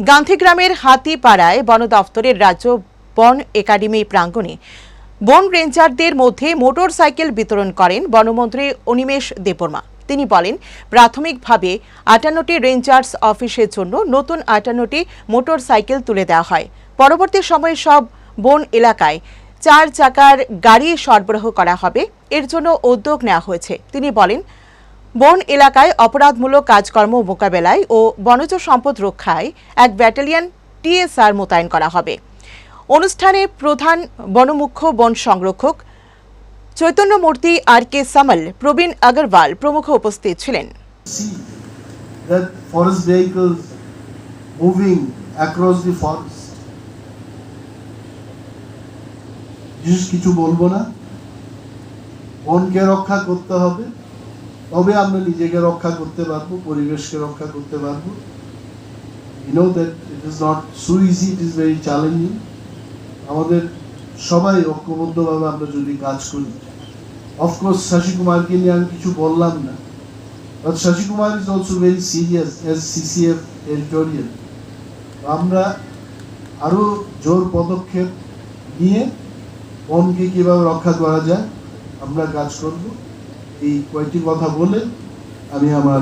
গান্ধীগ্রামের হাতিপাড়ায় বন দফতরের রাজ্য বন একাডেমি প্রাঙ্গণে বন রেঞ্জারদের মধ্যে মোটর সাইকেল বিতরণ করেন বনমন্ত্রী অনিমেষ দেববর্মা। তিনি বলেন, প্রাথমিকভাবে 58টি রেঞ্জার্স অফিসের জন্য নতুন 58টি মোটর সাইকেল তুলে দেওয়া হয়। পরবর্তী সময়ে সব বন এলাকায় 4 চাকার গাড়ি সরবরাহ করা হবে। এর জন্য উদ্যোগ নেওয়া হয়েছে। তিনি বলেন, বন এলাকায় অপরাধমূলক কাজকর্ম মোকাবেলায় ও বনজ সম্পদ রক্ষায় এক ব্যাটালিয়ন টিএসআর মোতায়েন করা হবে। অনুষ্ঠানে প্রধান বনমুখ্য বন সংরক্ষক চৈতন্য মূর্তি, আর কে সামল, প্রবীণ আগরওয়াল প্রমুখ উপস্থিত ছিলেন। কিছু বলবো না, বনকে রক্ষা করতে হবে, তবে আমরা নিজেকে রক্ষা করতে পারবো, পরিবেশকে রক্ষা করতে পারবো। You know that it is not so easy, it is very challenging. আমাদের সবাই ঐক্যবদ্ধভাবে আমরা যদি কাজ করি, অফকোর্স শশী কুমারকে নিয়ে আমি কিছু বললাম না, but Shashi Kumar is also very serious as CCF territorial. আমরা আরো জোর পদক্ষেপ নিয়ে বনকে কিভাবে রক্ষা করা যায় আমরা কাজ করব। এই কয়েকটি কথা বলে আমি আমার